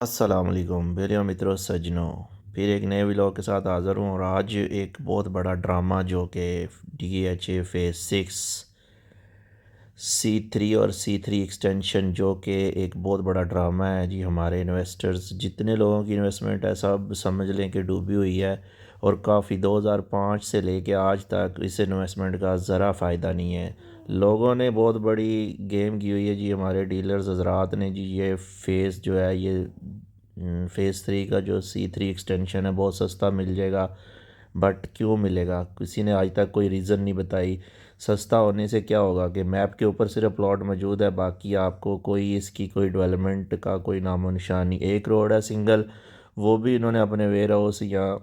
अस्सलामुअलैकुम मेरे मित्रों सज्जनों। फिर एक नए व्लॉग के साथ हाज़िर हूँ और आज एक बहुत बड़ा ड्रामा जो कि DHA फेज़ 6 C3 और C3 एक्सटेंशन जो कि एक बहुत बड़ा ड्रामा है जी। हमारे इन्वेस्टर्स जितने लोगों की इन्वेस्टमेंट है सब समझ लें कि डूबी हुई है और काफ़ी 2005 से लेके आज तक इस इन्वेस्टमेंट का ज़रा फ़ायदा नहीं है। लोगों ने बहुत बड़ी गेम की हुई है जी। हमारे डीलर्स हजरात ने जी ये फ़ेज़ जो है ये फ़ेज़ 3 का जो C3 एक्सटेंशन है बहुत सस्ता मिल जाएगा। बट क्यों मिलेगा, किसी ने आज तक कोई रीज़न नहीं बताई। सस्ता होने से क्या होगा कि मैप के ऊपर सिर्फ प्लॉट मौजूद है, बाकी आपको कोई इसकी कोई डेवलपमेंट का कोई नामो निशान नहीं। एक रोड है सिंगल, वो भी इन्होंने अपने वेयर हाउस या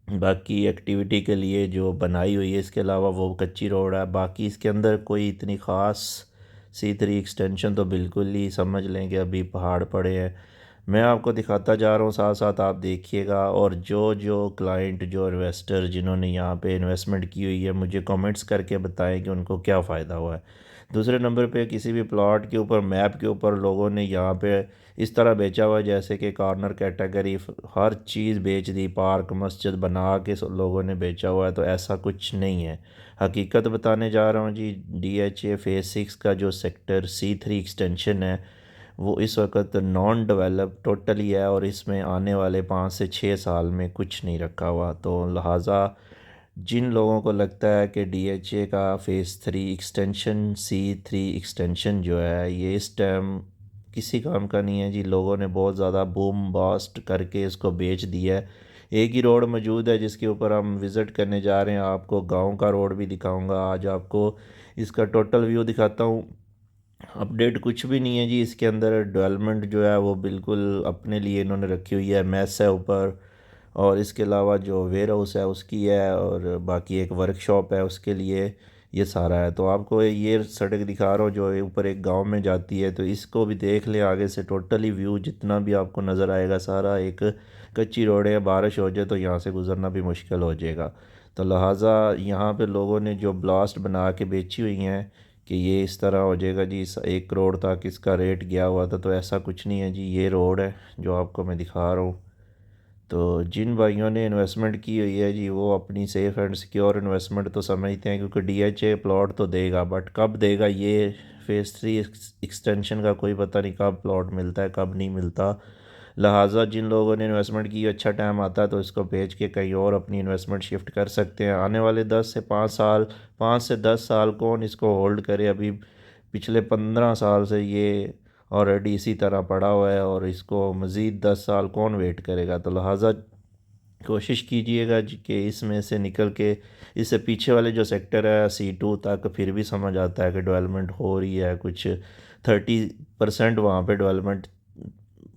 बाकी एक्टिविटी के लिए जो बनाई हुई है, इसके अलावा वो कच्ची रोड है। बाकी इसके अंदर कोई इतनी ख़ास C3 एक्सटेंशन तो बिल्कुल ही समझ लें कि अभी पहाड़ पड़े हैं। मैं आपको दिखाता जा रहा हूँ, साथ साथ आप देखिएगा। और जो जो क्लाइंट जो इन्वेस्टर जिन्होंने यहाँ पे इन्वेस्टमेंट की हुई है मुझे कमेंट्स करके बताएं कि उनको क्या फ़ायदा हुआ है। दूसरे नंबर पे किसी भी प्लॉट के ऊपर मैप के ऊपर लोगों ने यहाँ पे इस तरह बेचा हुआ है जैसे कि कॉर्नर कैटेगरी हर चीज़ बेच दी, पार्क मस्जिद बना के लोगों ने बेचा हुआ है। तो ऐसा कुछ नहीं है, हकीकत बताने जा रहा हूँ जी। DHA फेज़ 6 का जो सेक्टर C3 एक्सटेंशन है वो इस वक्त नॉन डेवलप टोटली है और इसमें आने वाले 5 से 6 साल में कुछ नहीं रखा हुआ। तो लिहाजा जिन लोगों को लगता है कि DHA का फ़ेज़ 3 एक्सटेंशन C3 एक्सटेंशन जो है ये इस टाइम किसी काम का नहीं है जी। लोगों ने बहुत ज़्यादा बूम बास्ट करके इसको बेच दिया है। एक ही रोड मौजूद है जिसके ऊपर हम विज़िट करने जा रहे हैं। आपको गांव का रोड भी दिखाऊंगा, आज आपको इसका टोटल व्यू दिखाता हूँ। अपडेट कुछ भी नहीं है जी। इसके अंदर डेवलपमेंट जो है वो बिल्कुल अपने लिए इन्होंने रखी हुई है, मैस है ऊपर। और इसके अलावा जो वेयर हाउस है उसकी है और बाकी एक वर्कशॉप है उसके लिए ये सारा है। तो आपको ये सड़क दिखा रहा हूँ जो ऊपर एक गांव में जाती है, तो इसको भी देख लें आगे से। टोटली व्यू जितना भी आपको नज़र आएगा सारा एक कच्ची रोड है, बारिश हो जाए तो यहाँ से गुज़रना भी मुश्किल हो जाएगा। तो लिहाजा यहाँ पे लोगों ने जो ब्लास्ट बना के बेची हुई हैं कि ये इस तरह हो जाएगा जी, 1 करोड़ तक इसका रेट गया हुआ था। तो ऐसा कुछ नहीं है जी। ये रोड है जो आपको मैं दिखा रहा हूँ। तो जिन भाइयों ने इन्वेस्टमेंट की हुई है जी वो अपनी सेफ़ एंड सिक्योर इन्वेस्टमेंट तो समझते हैं, क्योंकि DHA प्लॉट तो देगा, बट कब देगा ये फ़ेज़ 3 एक्सटेंशन का कोई पता नहीं कब प्लॉट मिलता है कब नहीं मिलता। लिहाजा जिन लोगों ने इन्वेस्टमेंट की अच्छा टाइम आता है तो इसको बेच के कहीं और अपनी इन्वेस्टमेंट शिफ्ट कर सकते हैं। आने वाले 10 से 5 साल, 5 से 10 साल कौन इसको होल्ड करे। अभी पिछले 15 साल से ये ऑलरेडी इसी तरह पड़ा हुआ है और इसको मज़ीद 10 साल कौन वेट करेगा। तो लिहाजा कोशिश कीजिएगा कि इसमें से निकल के इससे पीछे वाले जो सेक्टर है C2 तक फिर भी समझ आता है कि डेवलपमेंट हो रही है, कुछ 30% वहाँ पे डेवलपमेंट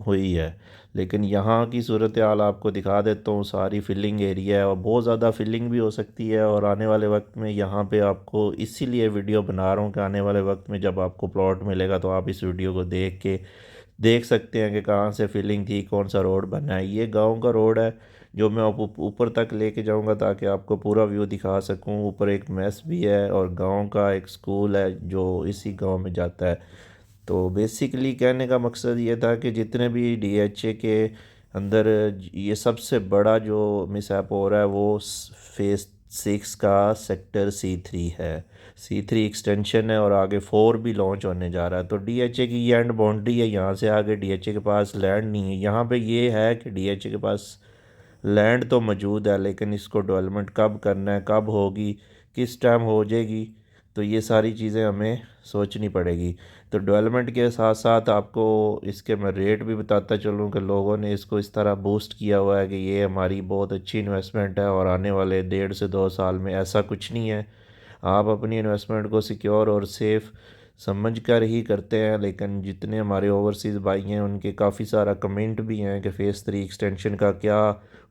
हुई है। लेकिन यहाँ की सूरत हाल आपको दिखा देता हूँ, सारी फिलिंग एरिया है और बहुत ज़्यादा फिलिंग भी हो सकती है। और आने वाले वक्त में यहाँ पे आपको इसीलिए वीडियो बना रहा हूँ कि आने वाले वक्त में जब आपको प्लॉट मिलेगा तो आप इस वीडियो को देख के देख सकते हैं कि कहाँ से फिलिंग थी, कौन सा रोड बना है। ये गांव का रोड है जो मैं ऊपर तक लेके जाऊंगा ताकि आपको पूरा व्यू दिखा सकूं। ऊपर एक मेस भी है और गांव का एक स्कूल है जो इसी गांव में जाता है। तो बेसिकली कहने का मकसद ये था कि जितने भी DHA के अंदर ये सबसे बड़ा जो मिसहैप हो रहा है वो फ़ेज़ 6 का सेक्टर C3 है। C3 एक्सटेंशन है और आगे 4 भी लॉन्च होने जा रहा है। तो DHA की ये एंड बाउंड्री है, यहाँ से आगे DHA के पास लैंड नहीं है। यहाँ पे ये है कि DHA के पास लैंड तो मौजूद है लेकिन इसको डेवलपमेंट कब करना है, कब होगी, किस टाइम हो जाएगी, तो ये सारी चीज़ें हमें सोचनी पड़ेगी। तो डेवलपमेंट के साथ साथ आपको इसके मैं रेट भी बताता चलूँ कि लोगों ने इसको इस तरह बूस्ट किया हुआ है कि ये हमारी बहुत अच्छी इन्वेस्टमेंट है और आने वाले 1.5 से 2 साल में ऐसा कुछ नहीं है। आप अपनी इन्वेस्टमेंट को सिक्योर और सेफ़ समझ कर ही करते हैं। लेकिन जितने हमारे ओवरसीज़ भाई हैं उनके काफ़ी सारा कमेंट भी हैं कि फ़ेज़ 3 एक्सटेंशन का क्या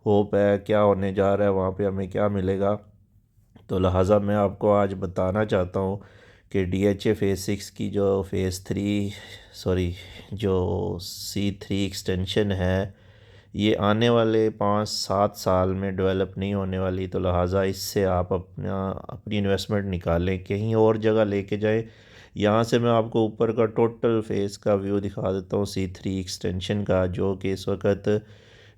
होप है, क्या होने जा रहा है, वहाँ पे हमें क्या मिलेगा। तो लिहाजा मैं आपको आज बताना चाहता हूँ कि DHA फ़ेज़ 6 की जो फ़ेज़ 3 सॉरी जो C3 एक्सटेंशन है ये आने वाले 5-7 साल में डेवलप नहीं होने वाली। तो लिहाजा इससे आप अपनी इन्वेस्टमेंट निकालें, कहीं और जगह लेके जाएं। यहाँ से मैं आपको ऊपर का टोटल फेस का व्यू दिखा देता हूँ C3 एक्सटेंशन का, जो कि इस वक्त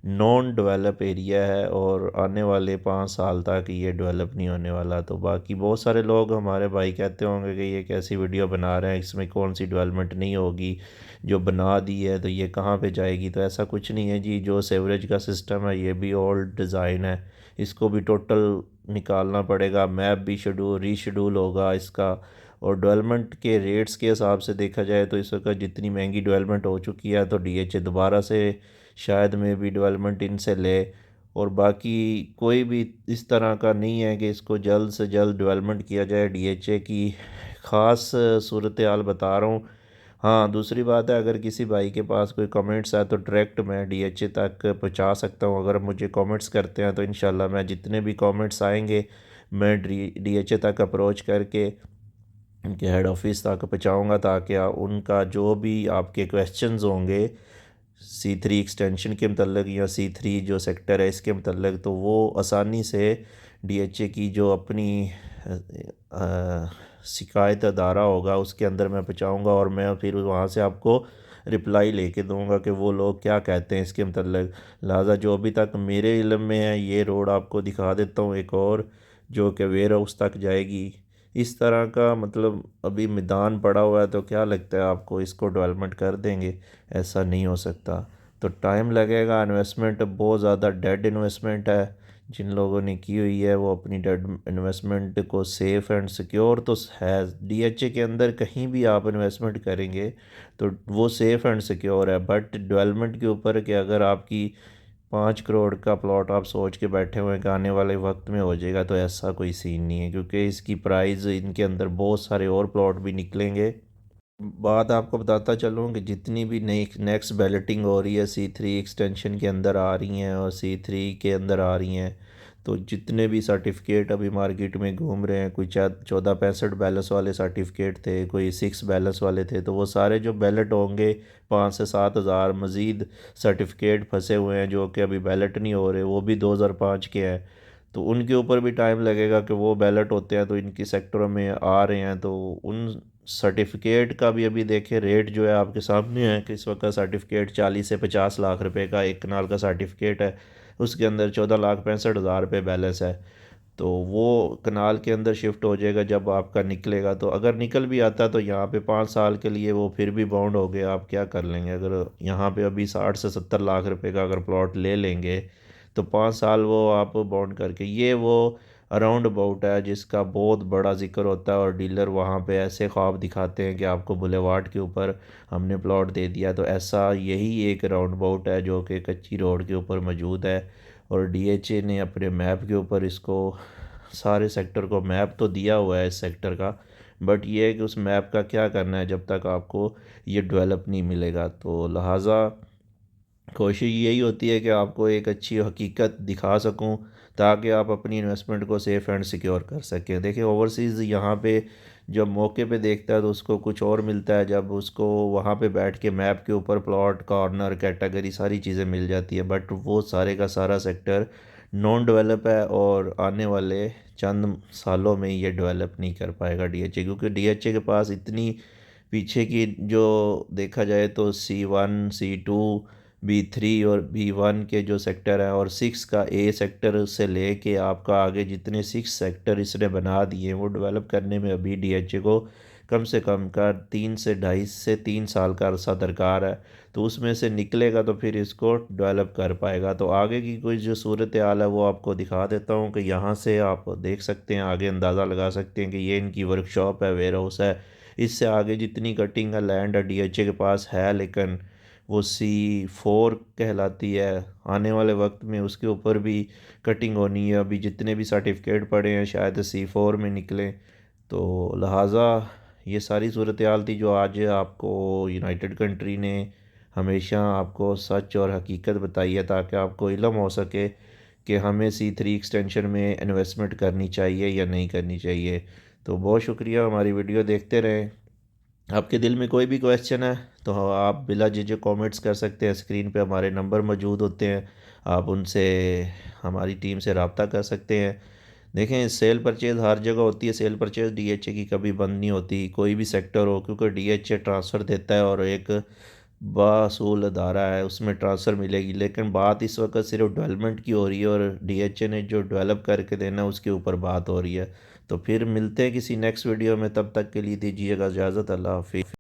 नॉन डेवलप एरिया है और आने वाले 5 साल तक ये डेवलप नहीं होने वाला। तो बाकी बहुत सारे लोग हमारे भाई कहते होंगे कि ये कैसी वीडियो बना रहे हैं, इसमें कौन सी डेवलपमेंट नहीं होगी, जो बना दी है तो ये कहाँ पे जाएगी। तो ऐसा कुछ नहीं है जी, जो सेवरेज का सिस्टम है ये भी ओल्ड डिज़ाइन है, इसको भी टोटल निकालना पड़ेगा, मैप भी शेड्यूल रीशेड्यूल होगा इसका। और डेवलपमेंट के रेट्स के हिसाब से देखा जाए तो इस वक्त जितनी महंगी डेवलपमेंट हो चुकी है, तो DHA दोबारा से शायद में भी डेवलपमेंट इनसे ले। और बाकी कोई भी इस तरह का नहीं है कि इसको जल्द से जल्द डेवलपमेंट किया जाए। DHA की ख़ास सूरत हाल बता रहा हूँ। हाँ, दूसरी बात है, अगर किसी भाई के पास कोई कमेंट्स है तो डायरेक्ट मैं DHA तक पहुँचा सकता हूँ। अगर मुझे कमेंट्स करते हैं तो इंशाल्लाह मैं जितने भी कमेंट्स आएंगे मैं DHA तक अप्रोच करके उनके हेड ऑफिस तक पहुँचाऊँगा, ताकि उनका जो भी आपके क्वेश्चंस होंगे C3 एक्सटेंशन के मतलब या C3 जो सेक्टर है इसके मतलब, तो वो आसानी से DHA की जो अपनी शिकायत अदारा होगा उसके अंदर मैं पहुँचाऊँगा, और मैं फिर वहाँ से आपको रिप्लाई लेके दूंगा कि वो लोग क्या कहते हैं इसके मतलब। लिहाजा जो अभी तक मेरे इल्म में है ये रोड आपको दिखा देता हूँ एक और, जो कि वेयर हाउस तक जाएगी। इस तरह का मतलब अभी मैदान पड़ा हुआ है, तो क्या लगता है आपको इसको डेवलपमेंट कर देंगे? ऐसा नहीं हो सकता। तो टाइम लगेगा, इन्वेस्टमेंट बहुत ज़्यादा डेड इन्वेस्टमेंट है। जिन लोगों ने की हुई है वो अपनी डेड इन्वेस्टमेंट को सेफ़ एंड सिक्योर तो है, DHA के अंदर कहीं भी आप इन्वेस्टमेंट करेंगे तो वो सेफ़ एंड सिक्योर है। बट डेवलपमेंट के ऊपर कि अगर आपकी 5 करोड़ का प्लॉट आप सोच के बैठे हुए हैं कि आने वाले वक्त में हो जाएगा, तो ऐसा कोई सीन नहीं है, क्योंकि इसकी प्राइस इनके अंदर बहुत सारे और प्लॉट भी निकलेंगे। बात आपको बताता चलूँ कि जितनी भी नई नेक्स्ट बैलेटिंग हो रही है C3 एक्सटेंशन के अंदर आ रही हैं और C3 के अंदर आ रही हैं, तो जितने भी सर्टिफिकेट अभी मार्केट में घूम रहे हैं, कोई 1465 बैलेंस वाले सर्टिफिकेट थे, कोई 6 बैलेंस वाले थे, तो वो सारे जो बैलेट होंगे 5 से 7 हज़ार मज़ीद सर्टिफिकेट फंसे हुए हैं जो कि अभी बैलेट नहीं हो रहे, वो भी 2005 के हैं। तो उनके ऊपर भी टाइम लगेगा कि वो बैलेट होते हैं तो इनकी सेक्टरों में आ रहे हैं, तो उन सर्टिफिकेट का भी अभी देखें रेट जो है आपके सामने है कि इस वक्त सर्टिफिकेट 40 से 50 लाख रुपए का एक कनाल का सर्टिफिकेट है, उसके अंदर 14,65,000 रुपये बैलेंस है। तो वो कनाल के अंदर शिफ्ट हो जाएगा जब आपका निकलेगा। तो अगर निकल भी आता तो यहाँ पे 5 साल के लिए वो फिर भी बाउंड हो गया, आप क्या कर लेंगे? अगर यहाँ पे अभी 60 से 70 लाख रुपए का अगर प्लॉट ले लेंगे तो 5 साल वो आप बाउंड करके, ये वो अराउंड अबाउट है जिसका बहुत बड़ा जिक्र होता है, और डीलर वहाँ पे ऐसे ख्वाब दिखाते हैं कि आपको बुलेवार्ड के ऊपर हमने प्लॉट दे दिया। तो ऐसा यही एक राउंड अबाउट है जो कि कच्ची रोड के ऊपर मौजूद है, और DHA ने अपने मैप के ऊपर इसको सारे सेक्टर को मैप तो दिया हुआ है इस सेक्टर का, बट ये है कि उस मैप का क्या करना है जब तक आपको ये डेवलप नहीं मिलेगा। तो लिहाजा कोशिश यही होती है कि आपको एक अच्छी हकीकत दिखा सकूं, ताकि आप अपनी इन्वेस्टमेंट को सेफ़ एंड सिक्योर कर सकें। देखिए ओवरसीज़ यहाँ पे जब मौके पे देखता है तो उसको कुछ और मिलता है, जब उसको वहाँ पे बैठ के मैप के ऊपर प्लॉट कॉर्नर कैटेगरी सारी चीज़ें मिल जाती है, बट वो सारे का सारा सेक्टर नॉन डेवलप है और आने वाले चंद सालों में ये डेवलप नहीं कर पाएगा DHA, क्योंकि DHA के पास इतनी पीछे की जो देखा जाए तो C1 C2 B3 और B1 के जो सेक्टर हैं और 6 का A सेक्टर से लेके आपका आगे जितने 6 सेक्टर इसने बना दिए वो डेवलप करने में अभी DHA को कम से कम का 3 से 3 साल का अरसा दरकार है। तो उसमें से निकलेगा तो फिर इसको डेवलप कर पाएगा। तो आगे की कोई जो सूरत हाल है वो आपको दिखा देता हूँ कि यहाँ से आप देख सकते हैं, आगे अंदाज़ा लगा सकते हैं कि ये इनकी वर्कशॉप है, वेयर हाउस है। इससे आगे जितनी कटिंग का लैंड है DHA के पास है, लेकिन वो C4 कहलाती है। आने वाले वक्त में उसके ऊपर भी कटिंग होनी है, अभी जितने भी सर्टिफिकेट पड़े हैं शायद C4 में निकलें। तो लिहाजा ये सारी सूरत हाल थी जो आज आपको यूनाइटेड कंट्री ने हमेशा आपको सच और हकीकत बताई है, ताकि आपको इल्म हो सके कि हमें C3 एक्सटेंशन में इन्वेस्टमेंट करनी चाहिए या नहीं करनी चाहिए। तो बहुत शुक्रिया, हमारी वीडियो देखते रहें। आपके दिल में कोई भी क्वेश्चन है तो आप बिला झिझक कमेंट्स कर सकते हैं, स्क्रीन पे हमारे नंबर मौजूद होते हैं, आप उनसे हमारी टीम से रब्ता कर सकते हैं। देखें सेल परचेज़ हर जगह होती है, सेल परचेज़ डीएचए की कभी बंद नहीं होती, कोई भी सेक्टर हो, क्योंकि डीएचए ट्रांसफ़र देता है और एक बासूल अदारा है, उसमें ट्रांसफ़र मिलेगी। लेकिन बात इस वक्त सिर्फ डेवलपमेंट की हो रही है और डीएचए ने जो डेवलप करके देना है उसके ऊपर बात हो रही है। तो फिर मिलते हैं किसी नेक्स्ट वीडियो में, तब तक के लिए दीजिएगा इजाज़त। अल्लाह हाफिज़।